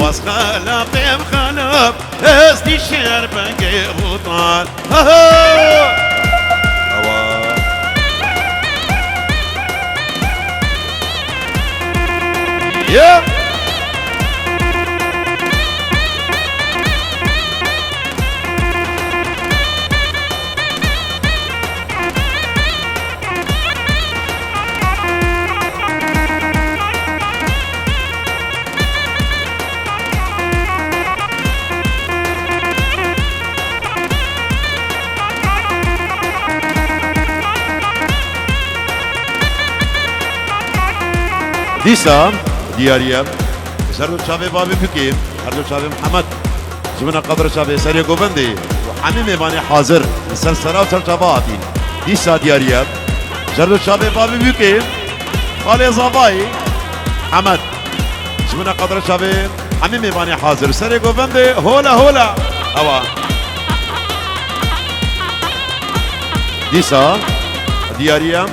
باز خلافم خلاف ازدی شهر بنگی بوطان هوا Yeah. دیسا دیاریم زرد چاوی بابی بکیم هر دو چاوی محمد جمنا قدر چاوی سری گوبندی و همه میوانی حاضر سر سرا و سر چاوا آتین دیسا دیاریم زرد چاوی بابی بکیم خالی زابایی محمد جمنا قدر چاوی همه میوانی حاضر سری گوبندی هولا هولا هوا دیسا دیاریم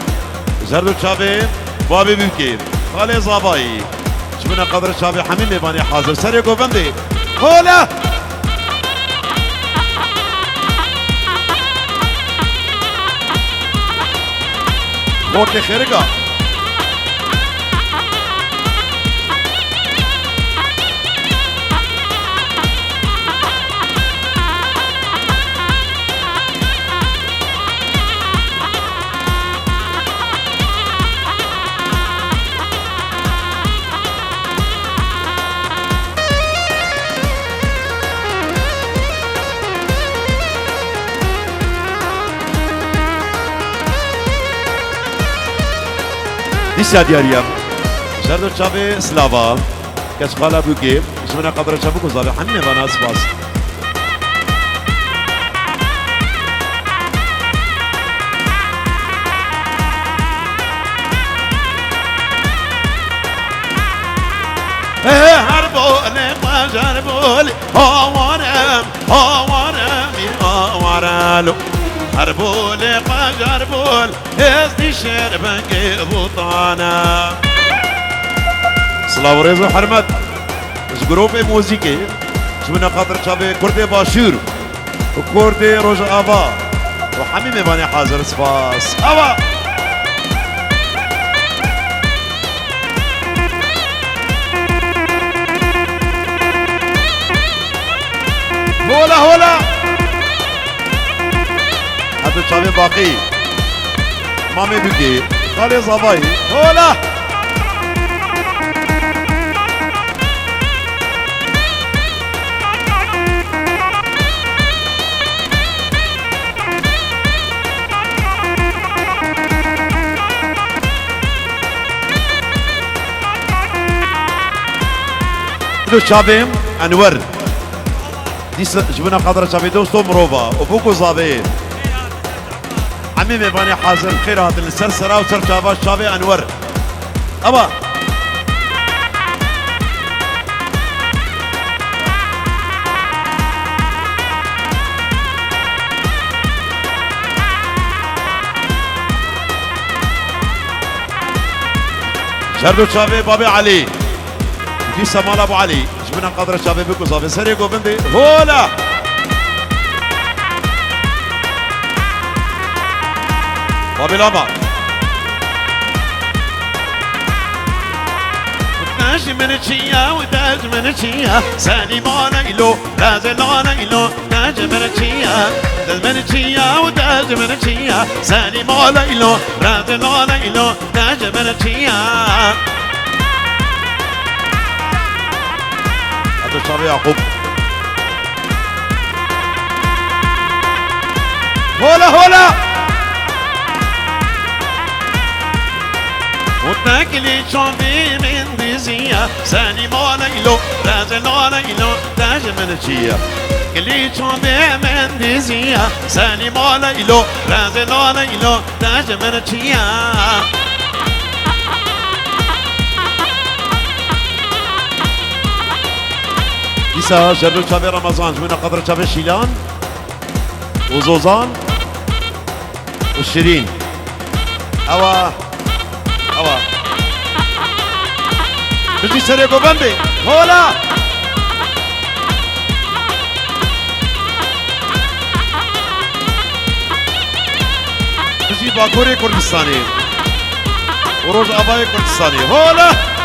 زرد چاوی بابی بکیم خالی زابایی جمنا قدر شابی همین میبانی حاضر سری گوبندی هولا موت خیرگا دیسا دیاریم زرد چاوی سلاوا کس خالا بگیم جمنا قدر چاوی گذاره همین میبانی سپاس هر بوله قجر بوله آوارم آوارالو هر بوله قجر بول ازدی شهر بنگی بوطانا سلاو ریز و حرمت از گروپ موزیکی جمنا خاطر چاوی کرد باشور و کرد روز آوا و همین میبانی حاضر سپاس آوا هولا هولا حتی چاوی باقی مامی بگی خالی زبایی هولا دو چاویم انور دیس جبنا قدر چاوی دوستو مروبا و بوکو زابی همه میبانی حاضر خیر هاتن سر سرا و سر چاوا چاوی انور ابا شردو چاوی بابی علی دي سمال ابو علي جبنا قدر شابي بكو صافي سريقو بندي هولا بابي لامار تاج من تشيا وتاج من تشيا سالي مانا إلو لازل انا إلو تاج من تشيا تاج من تشيا وتاج من تشيا سالي مانا إلو لازل انا إلو تاج من تشيا شابي يعقوب هولا هولا وتاكلي شابي من ديزيا ساني مالا إلو لازل انا إلو تاج من تشيا كلي شابي من ديزيا ساني مالا إلو لازل انا إلو تاج من تشيا إسا جرلو شابي رمضان جمنا قدر شابي شيلان وزوزان وشيرين أوا بجي سريقو بندي هولا بجي باكوري كردستاني وروج اباي كردستاني هولا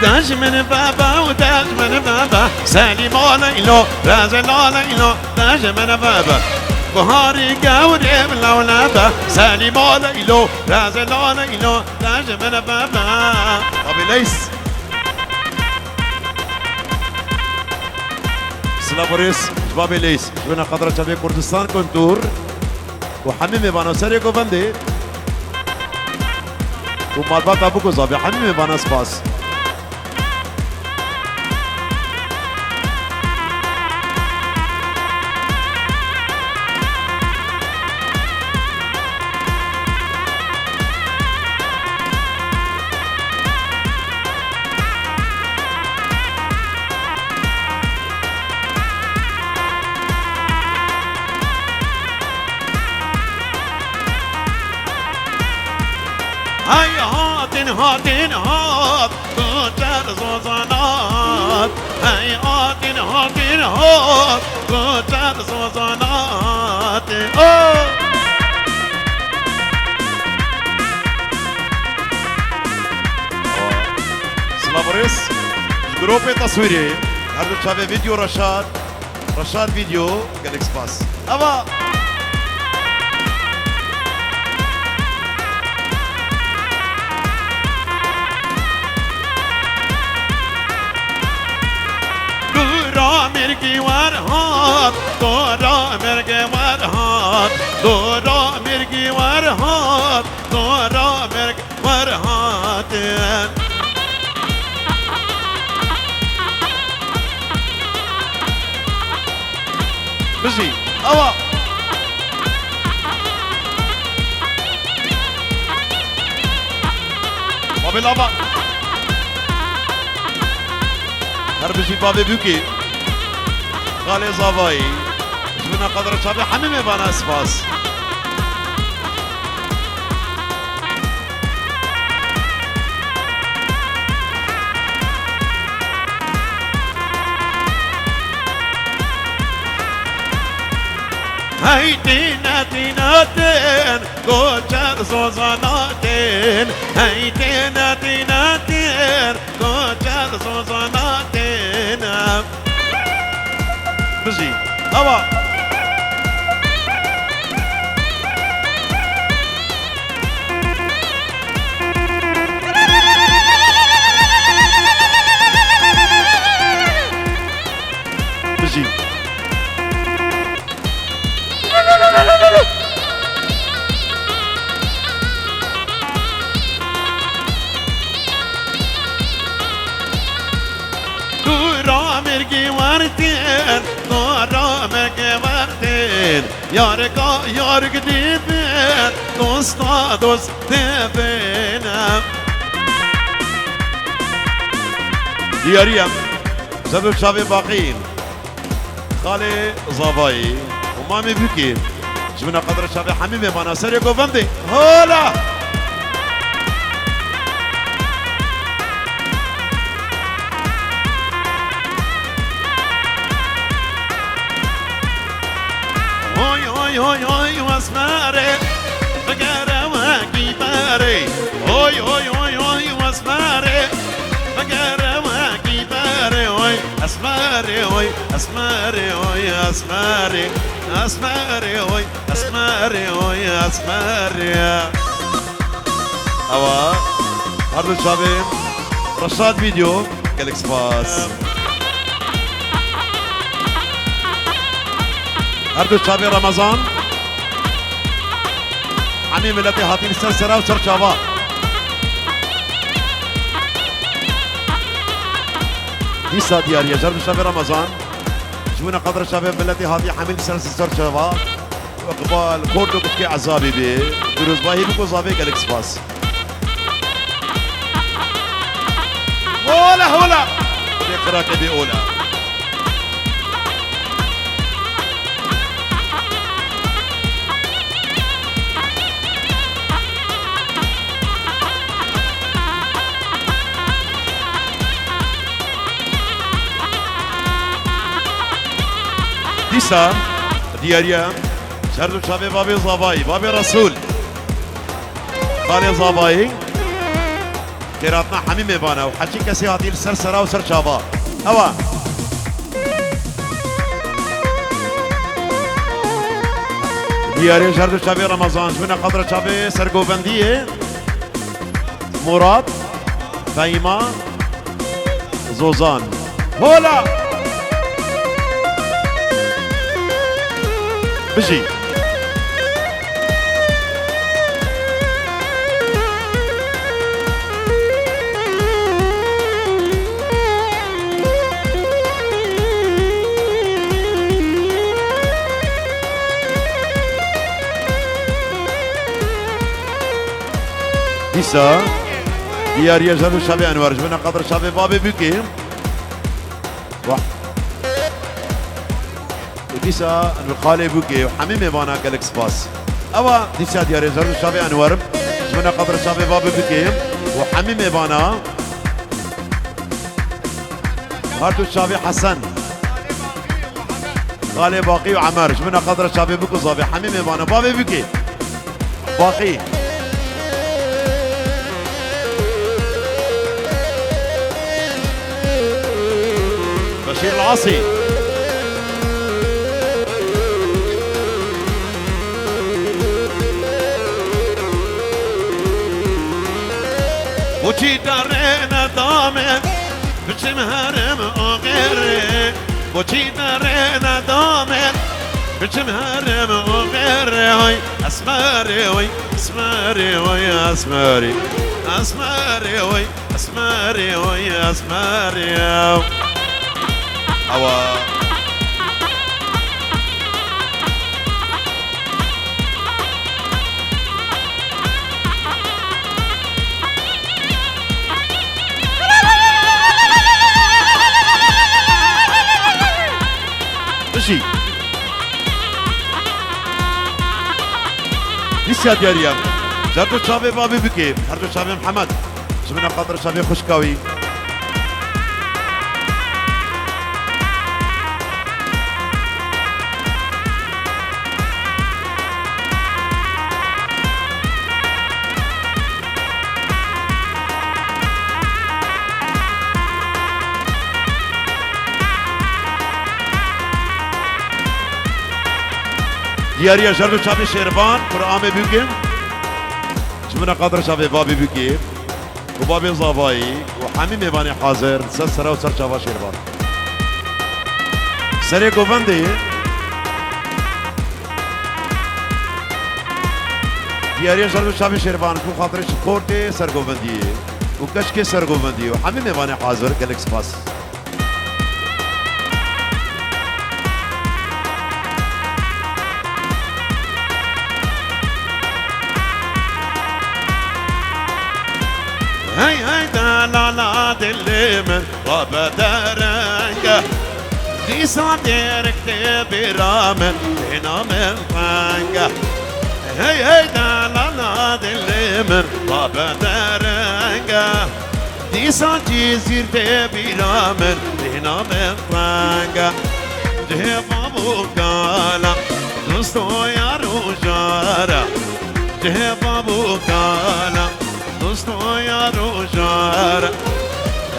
داج من بابا وداج من بابا سالي مولا إلو رازل مولا إلو داج من بابا بهاري قاوري من الأولادة سالي مولا إلو رازل مولا إلو داج من بابا أبي ليس سلابوريس جبابي ليس جبنا قدرة شبيه كردستان كنتور وحميمي بانو سري قوفندي ومالبات أبو قصابي حميمي بانا سباس هاي هاتين هات كتر زوزانات هاي هاتين هات كتر زوزانات سلابوريس جروب تصويري هردو شافي فيديو رشاد فيديو جالكس باس أبا مرگی ورهات دورا مرگی ورهات دورا مرگی ورهات دورا مرگی ورهات بزی اوا بابی لابا هر بزی بابی بوکی غالي زاباي جبنا قدر شابي حميمي بانا سباس هاي تين كوشر زوزاناتين هاي تين كوشر زوزاناتين بزي أبا بزي دورا مرگی وردین دورا مرگی وردین یارگ دیبین دوست دیبینم دیاریم سبب شبه باقین خاله زابایی ومامي بيكي جبنا قدر شبه حميمي مناصر يا قوفندي هولا هوي واسماري بقرا واقي باري هوي واسماري بقرا واقي باري هوي اسماري هوي اسماري هوي اسماري اسماري هوي اسماري هوي اسماري اوا هردو شباب رشاد فيديو جالكس باس هردو شباب رمضان عمي ملتي هاتين السلسلة وشرشابا ديسا ديارية جرب شباب رمضان جونا قدر شباب ملتي هاتي حميل السلسلة شرشابا وقبال كوردو كتكي عزابي بي دروز باهي بكو زابي جالكس باس هولا هولا بقراك بأولى دیسا دیاریا سردو چاوی بابی زابایی بابی رسول خالی زابایی خیراتنا حمی میبانه و حچی کسی هاتیل سر سرا و سر چاوا اوا دیاری سردو چاوی رمضان شونا قدر چاوی سرگوبندیه مراد فایما زوزان هولا بجي ديسا ديار يجهلوا شابي انوار جبنا قدر شابي بابي بكي ديسا الخالي بوكي وحميمي بانا كالك سباس اوا ديسا ديار يجهلوا شابي انوار جبنا قدر شابي بابي بكي وحميمي بانا هارتو شابي حسن خالي باقي وعمار جبنا قدر شابي بوكو صابي حميمي بانا بابي بكي باقي بشير العاصي وشي دارنا دامن بشم هرم غيري وشي دارنا دامن بشم هرم غيري اسماري وي اسماري وي اسماري اسماري وي اسماري وي اسماري أوا ماشي لسه دياريا زرتو شابي بابي بكي زرتو شابي محمد جبنا قطر شابي خشكاوي دیاری جرد شابی شیروان قرآن بگیم جمنا قدر شابی بابی بگیم و بابی زابایی و همین میوانی حاضر سر و سر چاوا شیروان سری گوونده دیاری جرد شابی شیروان کو خاطر سپورت سر گووندیه و کشک سر گووندیه و همین میوانی حاضر گلکس پاس هاي هاي دلالا دلي من وبدرنجة دي صديرك برامن هنا من فانجة هاي هاي دلالا دلي من وبدرنجة دي صدير برامن هنا من فانجة جه بابو كالا دوستو يا روجارا جه بابو كالا دوستو يا روجار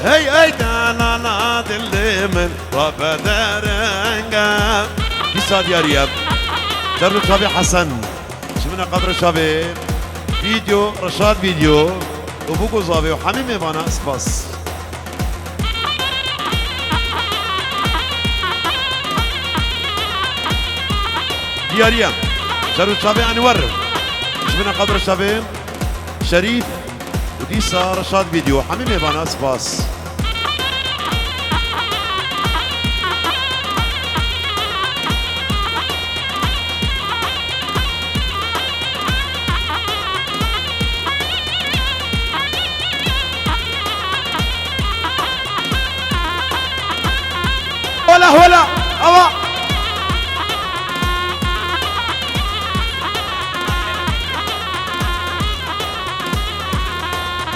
هي هي دلالا دلي من وبدرنجا بيسا دياريا درب شابي حسن شمنا قدر شابي فيديو رشاد فيديو وبوكو زابي وحميمي بانا اسباس دياريا درب شابي انور شمنا قدر شابي شريف وديسا رشاد فيديو حميمي بانا سباس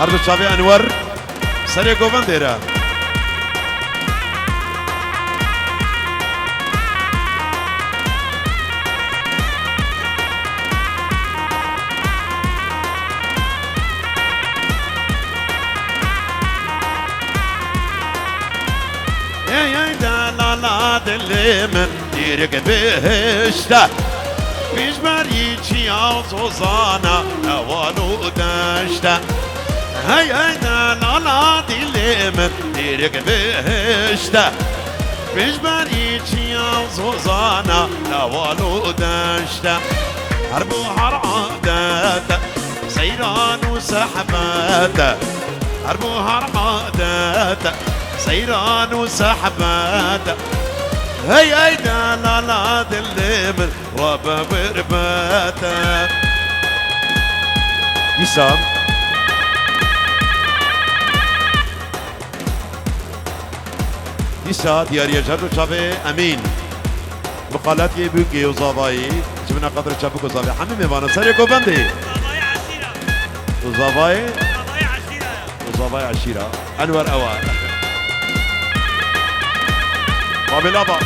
هر دو چاوی انور سری گوبند دیره دل من دیرک بهشته پیش بری چی آزوزانا اوانو دشته هی هی دلالا دل من دیرک بهشته پیش بری چی آزوزانا اوانو دشته هر بو هر عادت سیران و سحبت هر بو هر عادت سيران وسحبات هي ايدا لا لا دلمن وباب رباتا يسام يسا ديار يجهد شابي امين بقالات يبوكي وزاباي جبنا قدر شابك وزابي حميمي بانا سريكو بندي وزاباي وزاباي عشيرة انور اوان وبالأبا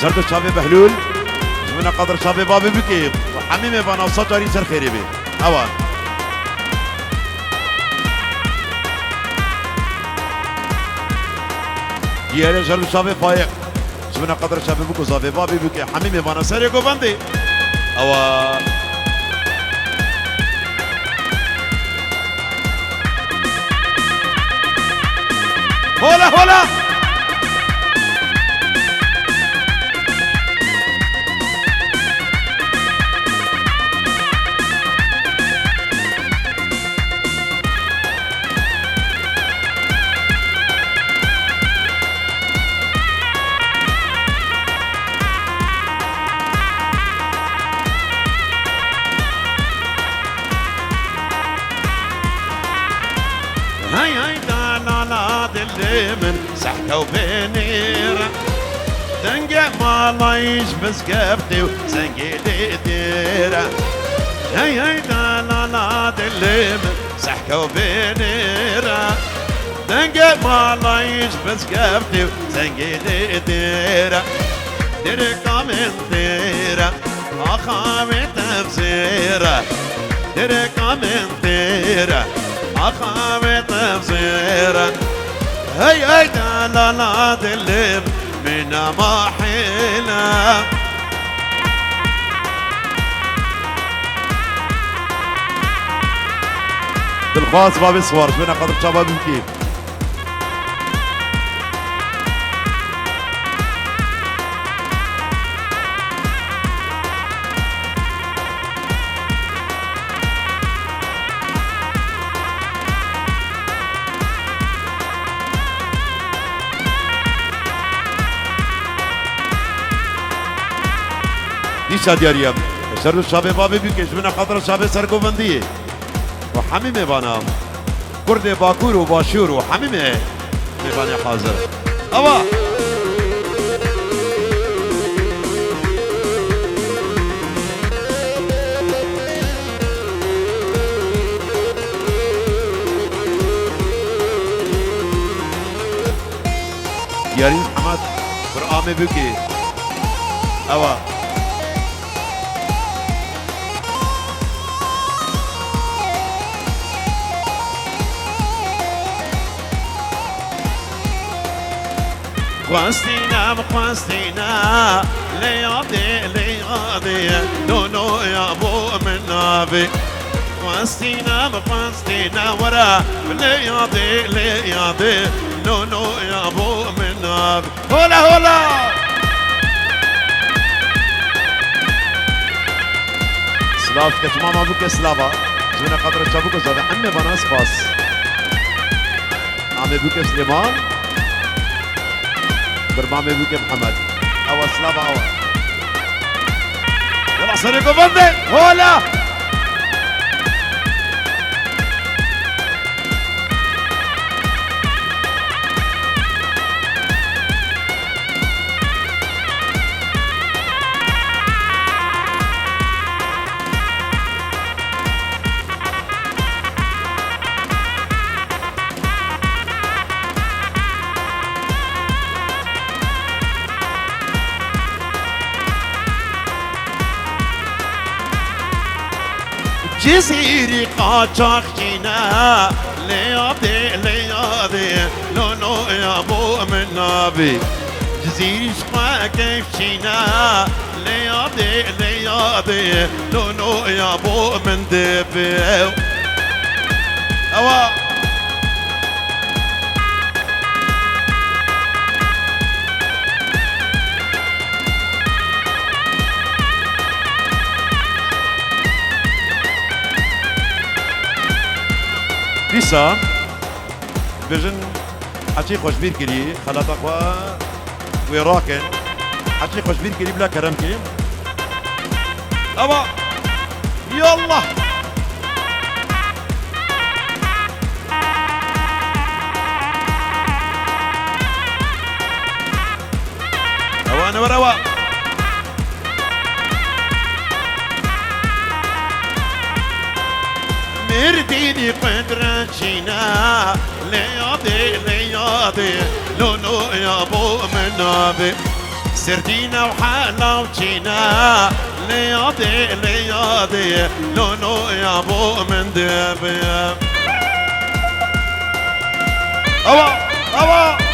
زرد الشابي بهلول من قدر شابي بابي بكيم وحميمي بانا وصجري سر خيري بي اوان ديالي جرد شابي فايق من قدر شابي بكو صافي بابي بكي حميمي بانا سري قوبندي اوان هولا هولا هاي هاي دانا دلي من سحكة وبنيرة دنقع ما الله يشبس كفتي وزنقي لي ديرة هاي هاي دانا دلي من سحكة وبنيرة دنقع ما الله يشبس كفتي وزنقي لي ديرة ديرك من ديرة أخامي تفسيرة ديرك من ديرة أخامي تفسيرة هي هي لا دلم من ما حيلة بالخاص بابي صور شوينا قدر شباب كيف دیشا دیاریم سر شابه بابی بیکش من خاطر شابه سرگوبندیه و همه میبانم کرد باکور و باشور و همه میبانی حاضر اوا دیاریم حمد قرآن بیکی اوا خواستینا لیادی نونو یا بو من نابی خواستینا ورا لیادی نونو یا بو من نابی هولا هولا سلاف كتمام ابوك سلافا زين قدر تشابوك زاد حمي بناس باس عم ابوك سليمان برمامي بوكي محمد أو سلام أو يلا سريكو بندي هولا جزيري قاچاق جينا ليادي ليادي لونو يا ابو من نابي جزيري شقا كيف جينا ليادي ليادي لونو يا ابو من دبي اوا دیسا بجن حچی خوشبیر کری خلاط اخوا ویراکن حچی خوشبیر کری بلا کرم کن اما يلا اوانا وروا مرديني قدرتنا لياضي لياضي لونو يا ابو منابي سردينا وحلاوتنا لياضي لياضي لونو يا ابو من دبي اوا اوا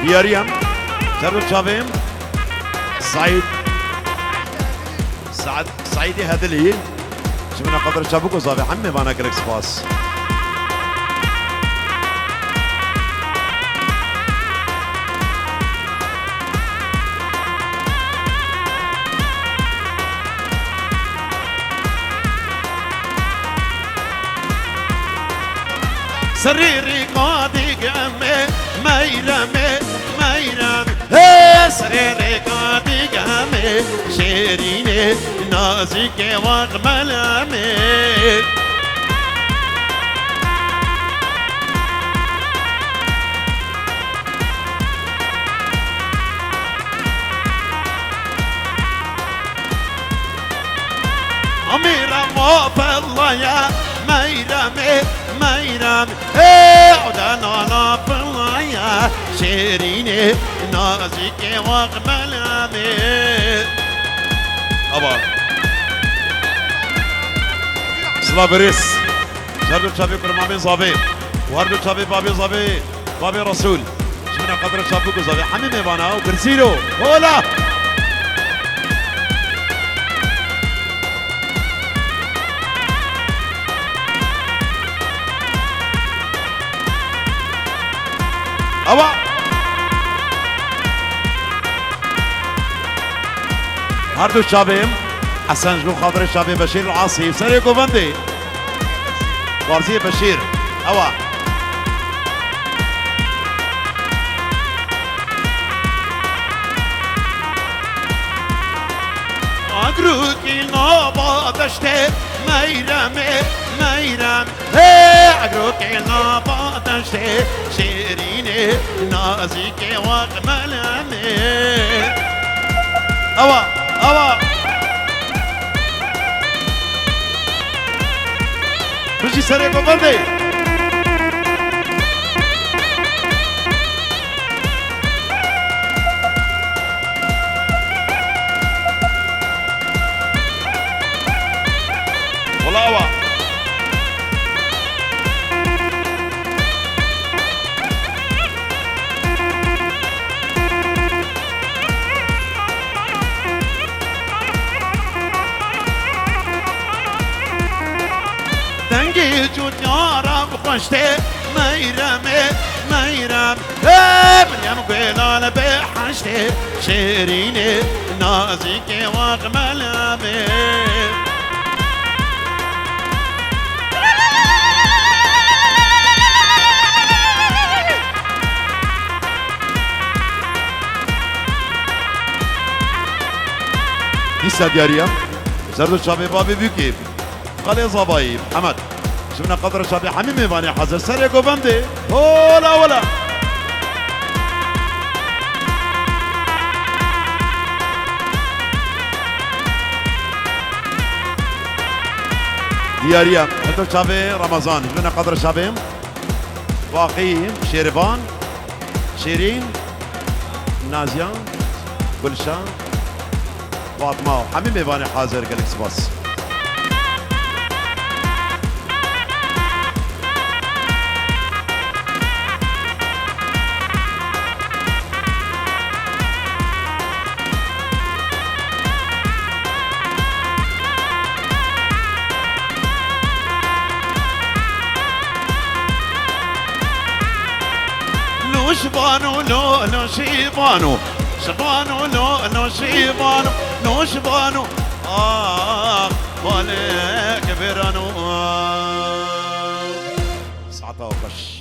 ياريم تبدو شابيم سعيدي هذلي شفنا قدر شابوكو صافي حمي بانا كريك سباس سريري قاضي قمي ميرمي سريري قاضي قمي شيريني نازك واغملامي أميرة ما بالله يا ميرمي عدنا لا بالله يا شيريني نازك واقبلامي أبا سلا بريس جردو شابي كرمامي زابي وهردو شابي بابي رسول شمنا قدر شابوكو زابي حميمي بانا وكرسيلو هولا أوا هردو شابيم حسن جلو خاطر الشابي بشير العاصي سريكو بندي وارزي بشير أوا أقروكي نابا دشتي ميرمي أقروكي نابا دشتي شيريني نازك واقبلامي أوا بجي سريكو بندي والله أوا جود يارم خوشته ميرم مريم قيلال بحشته شيريني نازك واغملامي لسه دياريا زردو شابي بابي بيكي قال زبايب محمد شفنا قدر شابي حميمي باني حزر سريع قوبندي ولا دياريا زردو شابي رمضان شفنا قدر شابي واقيم شيرفان شيرين نازيان گلشان فاطمه حميمي باني حاضر قالك سباس شبانو لو شيبانو شبانو لو شيبانو لو شبانو مالك برانو ساعتها وقش